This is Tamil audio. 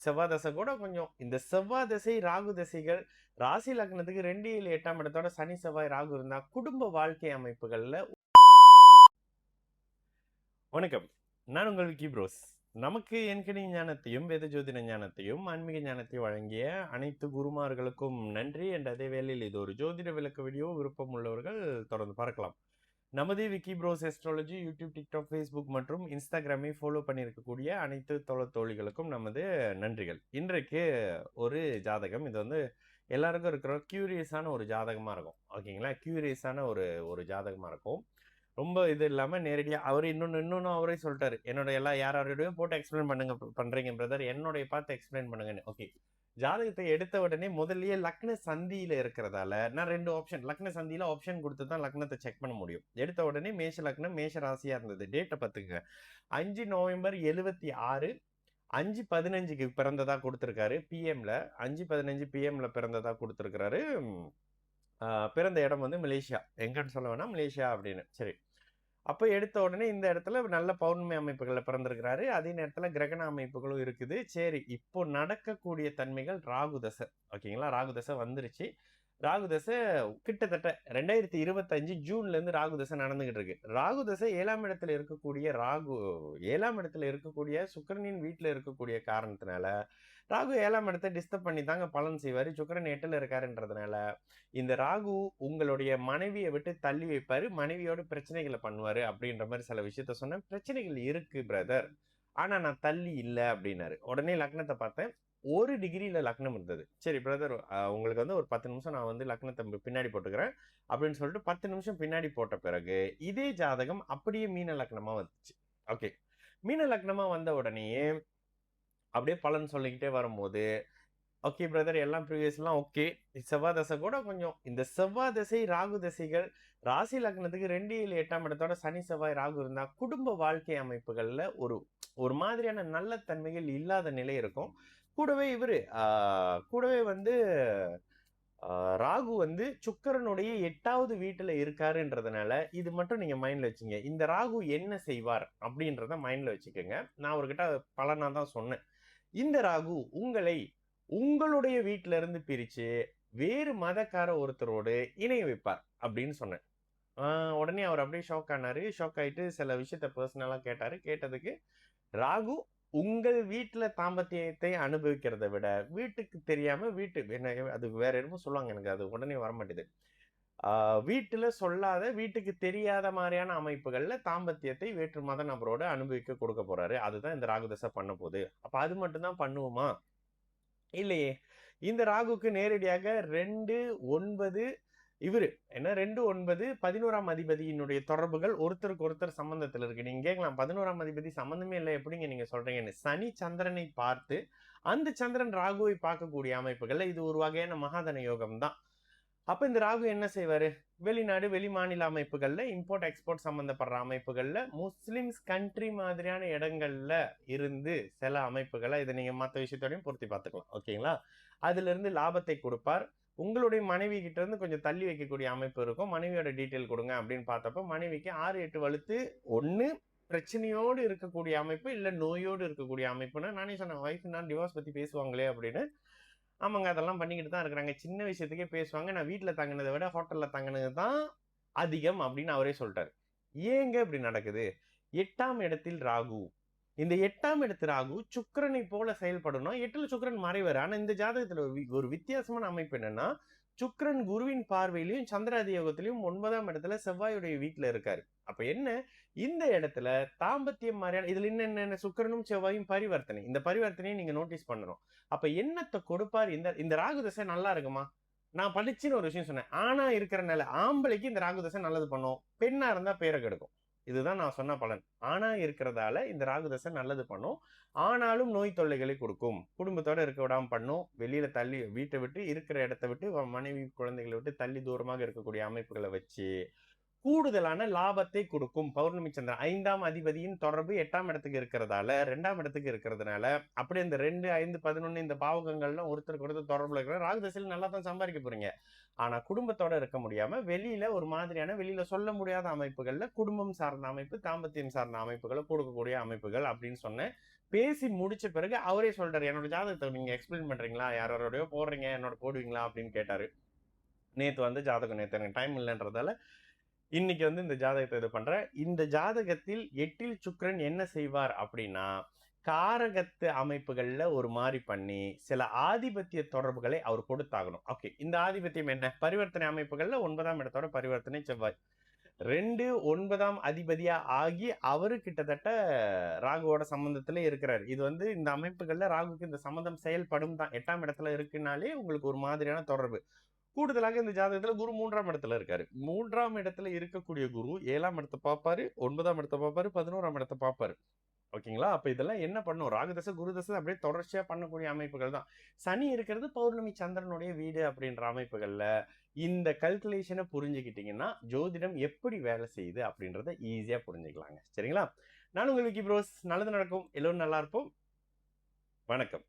செவ்வாய் தசை கூட கொஞ்சம் இந்த செவ்வாய் தசை ராகு தசைகள் ராசி லக்னத்துக்கு 2, 7, 8ஆம் இடத்தோட சனி செவ்வாய் ராகு இருந்தா குடும்ப வாழ்க்கை அமைப்புகள்ல. வணக்கம், நான் உங்கள் விக்கி ப்ரோஸ். நமக்கு எண்கணி ஞானத்தையும் வேத ஜோதிட ஞானத்தையும் ஆன்மீக ஞானத்தையும் வழங்கிய அனைத்து குருமார்களுக்கும் நன்றி. என்ற அதே வேளையில் இது ஒரு ஜோதிட விளக்க வீடியோ. விருப்பம் உள்ளவர்கள் தொடர்ந்து பார்க்கலாம். நமது Vicky Bros astrology YouTube, TikTok, Facebook மற்றும் இன்ஸ்டாகிராமை ஃபாலோ பண்ணியிருக்கக்கூடிய அனைத்து தோழிகளுக்கும் நமது நன்றிகள். இன்றைக்கு ஒரு ஜாதகம், இது வந்து எல்லாருக்கும் இருக்கிற கியூரியஸான ஒரு ஜாதகமாக இருக்கும். ஓகேங்களா, கியூரியஸான ஒரு ஜாதகமாக இருக்கும். ரொம்ப இது இல்லாமல் நேரடியாக அவர் இன்னொன்று அவரே சொல்லிட்டாரு, என்னோட யாரோடையும் போட்டு எக்ஸ்பிளைன் பண்ணுறீங்க பிரதர், என்னுடைய பார்த்து எக்ஸ்பிளைன் பண்ணுங்கன்னு. ஓகே, ஜாதகத்தை எடுத்த உடனே முதல்லயே லக்ன சந்தியில இருக்கிறதால நான் 2 ஆப்ஷன், லக்ன சந்தியில ஆப்ஷன் கொடுத்து தான் லக்னத்தை செக் பண்ண முடியும். எடுத்த உடனே மேஷ லக்னம், மேஷ ராசியா இருந்தது. டேட்டை பார்த்துங்க, 5 நவம்பர் 76 5:15 பிறந்ததா கொடுத்துருக்காரு. பிஎம்ல 5:15 பிஎம்ல பிறந்ததா கொடுத்துருக்காரு. பிறந்த இடம் வந்து மலேசியா. எங்கன்னு சொல்ல வேணா, மலேசியா அப்படின்னு. சரி, அப்போ எடுத்த உடனே இந்த இடத்துல நல்ல பௌர்ணமி அமைப்புகளில் பிறந்திருக்கிறாரு. அதே நேரத்தில் கிரகண அமைப்புகளும் இருக்குது. சரி, இப்போ நடக்கக்கூடிய தன்மைகள் ராகு தசை. ஓகேங்களா, ராகு தசை வந்துருச்சு. ராகு தசை கிட்டத்தட்ட 2025 ஜூன்ல இருந்து ராகு தசை நடந்துகிட்டு இருக்கு. ராகு தசை 7ஆம் இடத்துல இருக்கக்கூடிய 7ஆம் இடத்துல இருக்கக்கூடிய சுக்கிரனின் வீட்டுல இருக்கக்கூடிய காரணத்தினால ராகு 7ஆம் இடத்தை டிஸ்டர்ப் பண்ணி தாங்க பலன் செய்வாரு. சுக்கிரன் 8ல இருக்காருன்றதுனால இந்த ராகு உங்களுடைய மனைவியை விட்டு தள்ளி வைப்பாரு, மனைவியோட பிரச்சனைகளை பண்ணுவாரு அப்படின்ற மாதிரி சில விஷயத்த சொன்னேன். பிரச்சனைகள் இருக்கு பிரதர், ஆனா நான் தள்ளி இல்லை அப்படின்னாரு. உடனே லக்னத்தை பார்த்தேன், 1 டிகிரியில லக்னம் இருந்தது. சரி பிரதர், உங்களுக்கு வந்து ஒரு 10 நிமிஷம் நான் வந்து லக்னத்தை பின்னாடி போட்டுக்கிறேன் அப்படின்னு சொல்லிட்டு 10 நிமிஷம் பின்னாடி போட்ட பிறகு இதே ஜாதகம் அப்படியே மீன லக்னமா வந்துச்சு. ஓகே, மீன லக்னமா வந்த உடனேயே அப்படியே பலன் சொல்லிக்கிட்டே வரும்போது, ஓகே பிரதர், எல்லாம் ப்ரீவியஸ்லாம் ஓகே. செவ்வாய் தசை கூட கொஞ்சம் இந்த செவ்வாய் தசை ராகு தசைகள் ராசி லக்னத்துக்கு 2, 7, 8ஆம் இடத்தோட சனி செவ்வாய் ராகு இருந்தா குடும்ப வாழ்க்கை அமைப்புகள்ல ஒரு மாதிரியான நல்ல தன்மைகள் இல்லாத நிலை இருக்கும். கூடவே வந்து ராகு வந்து சுக்கிரனுடைய 8வது வீட்டுல இருக்காருன்றதுனால இது மட்டும் நீங்க மைண்ட்ல வச்சுங்க. இந்த ராகு என்ன செய்வார் அப்படின்றத மைண்ட்ல வச்சுக்கோங்க. நான் அவர்கிட்ட பலனா தான் சொன்னேன். இந்த ராகு உங்களுடைய வீட்டுல இருந்து பிரிச்சு வேறு மதக்கார ஒருத்தரோடு இணைய வைப்பார் அப்படின்னு சொன்னேன். உடனே அவர் அப்படியே ஷாக் ஆனாரு. ஷாக் ஆயிட்டு சில விஷயத்த பர்சனலா கேட்டாரு. கேட்டதுக்கு, ராகு உங்கள் வீட்டுல தாம்பத்தியத்தை அனுபவிக்கிறத விட வீட்டுக்கு தெரியாம என்ன அது வேற என்னமோ சொல்லுவாங்க, எனக்கு அது உடனே வரமாட்டேது. வீட்டுல சொல்லாத, வீட்டுக்கு தெரியாத மாதிரியான அமைப்புகள்ல தாம்பத்தியத்தை வேற்று மத நபரோட அனுபவிக்க கொடுக்க போறாரு. அதுதான் இந்த ராகு தசை பண்ண போகுது. அப்ப அது மட்டும்தான் பண்ணுவோமா? இல்லையே. இந்த ராகுக்கு நேரடியாக 2, 9 2, 9, 11ஆம் அதிபதியினுடைய தொடர்புகள் ஒருத்தருக்கு ஒருத்தர் சம்பந்தத்தில் இருக்கு. நீங்க கேட்கலாம், 11ஆம் அதிபதி சம்பந்தமே இல்லை எப்படிங்க நீங்க சொல்றீங்கன்னு. சனி சந்திரனை பார்த்து அந்த சந்திரன் ராகுவை பார்க்கக்கூடிய அமைப்புகள்ல இது ஒரு வகையான மகாதன யோகம் தான். அப்ப இந்த ராகு என்ன செய்வாரு? வெளிநாடு, வெளி மாநில அமைப்புகள்ல, இம்போர்ட் எக்ஸ்போர்ட் சம்பந்தப்படுற அமைப்புகள்ல, முஸ்லிம்ஸ் கண்ட்ரி மாதிரியான இடங்கள்ல இருந்து சில அமைப்புகளை, இதை நீங்க மற்ற விஷயத்தோடையும் பொருத்தி பார்த்துக்கலாம். ஓகேங்களா, அதுல இருந்து லாபத்தை கொடுப்பார். உங்களுடைய மனைவி கிட்ட இருந்து கொஞ்சம் தள்ளி வைக்கக்கூடிய அமைப்பு இருக்கும். மனைவியோட டீட்டெயில் கொடுங்க அப்படின்னு பார்த்தப்ப மனைவிக்கு 6, 8 வலுத்து ஒண்ணு பிரச்சனையோடு இருக்கக்கூடிய அமைப்பு, இல்ல நோயோடு இருக்கக்கூடிய அமைப்புன்னு நானே சொன்னேன். ஒய்ஃப்னா டிவோர்ஸ் பத்தி பேசுவாங்களே அப்படின்னு. ஆமாங்க, அதெல்லாம் பண்ணிக்கிட்டு தான் இருக்கிறாங்க. சின்ன விஷயத்துக்கே பேசுவாங்க. நான் வீட்டுல தங்கினதை விட ஹோட்டல்ல தங்கினது தான் அதிகம் அப்படின்னு அவரே சொல்லிட்டாரு. ஏங்க இப்படி நடக்குது? 8ஆம் இடத்தில் ராகு. இந்த 8ஆம் இடத்து ராகு சுக்கிரனை போல செயல்படணும். 8ல சுக்கிரன் மறைவாரு. ஆனா இந்த ஜாதகத்துல ஒரு வித்தியாசமான அமைப்பு என்னன்னா, சுக்கிரன் குருவின் பார்வையிலையும் சந்திராதி யோகத்திலையும் 9ஆம் இடத்துல செவ்வாயுடைய வீட்டுல இருக்காரு. அப்ப என்ன, இந்த இடத்துல தாம்பத்தியம் மாதிரியான இதுல என்ன, சுக்கிரனும் செவ்வாயும் பரிவர்த்தனை. இந்த பரிவர்த்தனையை நீங்க நோட்டீஸ் பண்ணணும். அப்ப என்னத்தை கொடுப்பார் இந்த ராகு தசை? நல்லா இருக்குமா? நான் படிச்சுன்னு ஒரு விஷயம் சொன்னேன். ஆனா இருக்கிறனால ஆம்பளைக்கு இந்த ராகு தசை நல்லது பண்ணும், பெண்ணா இருந்தா பேரை கெடுக்கும். இதுதான் நான் சொன்ன பலன். ஆனா இருக்கிறதால இந்த ராகு தசை நல்லது பண்ணும், ஆனாலும் நோய் தொல்லைகளை கொடுக்கும். குடும்பத்தோட இருக்க விடாம பண்ணும். வெளியில தள்ளி, வீட்டை விட்டு, இருக்கிற இடத்தை விட்டு, மனைவி குழந்தைகளை விட்டு தள்ளி தூரமாக இருக்கக்கூடிய அமைப்புகளை வச்சு கூடுதலான லாபத்தை கொடுக்கும். பௌர்ணமி சந்திரன் 5ஆம் அதிபதியின் தொடர்பு 8ஆம் இடத்துக்கு இருக்கிறதால, 2ஆம் இடத்துக்கு இருக்கிறதுனால, அப்படியே இந்த 2, 5, 11 இந்த பாவகங்கள்லாம் ஒருத்தருக்கு ஒருத்தர் தொடர்புல இருக்கிற ராகு தசையில் நல்லா தான் சம்பாதிக்க போறீங்க. ஆனா குடும்பத்தோட இருக்க முடியாம வெளியில ஒரு மாதிரியான, வெளியில சொல்ல முடியாத அமைப்புகள்ல குடும்பம் சார்ந்த அமைப்பு, தாம்பத்தியம் சார்ந்த அமைப்புகளை கொடுக்கக்கூடிய அமைப்புகள் அப்படின்னு சொன்னேன். பேசி முடிச்ச பிறகு அவரே சொல்றாரு, என்னோட ஜாதகத்தை நீங்க எக்ஸ்பிளைன் பண்றீங்களா, யார் யாரோடயோ போடுறீங்க, என்னோட போடுவீங்களா அப்படின்னு கேட்டாரு. நேத்து வந்து ஜாதகம், நேத்து எனக்கு டைம் இல்லைன்றதால இன்னைக்கு வந்து இந்த ஜாதகத்தை இது பண்றேன். இந்த ஜாதகத்தில் 8ல் சுக்கிரன் என்ன செய்வார் அப்படின்னா, காரகத்து அமைப்புகள்ல ஒரு மாறி பண்ணி சில ஆதிபத்திய தொடர்புகளை அவர் கொடுத்தாகணும். ஓகே, இந்த ஆதிபத்தியம் என்ன? பரிவர்த்தனை அமைப்புகள்ல 9ஆம் இடத்தோட பரிவர்த்தனை செவ்வாய். 2 9ஆம் அதிபதியா ஆகி அவரு கிட்டத்தட்ட ராகுவோட சம்பந்தத்திலே இருக்கிறார். இது வந்து இந்த அமைப்புகள்ல ராகுக்கு இந்த சம்மந்தம் செயல்படும் தான். 8ஆம் இடத்துல இருக்குனாலே உங்களுக்கு ஒரு மாதிரியான தொடர்பு. கூடுதலாக இந்த ஜாதகத்துல குரு 3ஆம் இடத்துல இருக்காரு. 3ஆம் இடத்துல இருக்கக்கூடிய குரு 7ஆம் இடத்தை பார்ப்பாரு, 9ஆம் இடத்தை பார்ப்பாரு, 11ஆம் இடத்தை பார்ப்பாரு. ஓகேங்களா? அப்ப இதெல்லாம் என்ன பண்ணும்? ராகு தசை, குரு தசை அப்படியே தொடர்ச்சியா பண்ணக்கூடிய அமைப்புகள் தான். சனி இருக்கிறது பௌர்ணமி சந்திரனுடைய வீடு அப்படின்ற அமைப்புகள்ல இந்த கல்குலேஷனை புரிஞ்சுக்கிட்டீங்கன்னா, ஜோதிடம் எப்படி வேலை செய்யுது அப்படின்றத ஈஸியா புரிஞ்சுக்கலாங்க. சரிங்களா? நான் உங்கள் விக்கி ப்ரோஸ். நல்லது நடக்கும். எல்லோரும் நல்லா இருப்போம். வணக்கம்.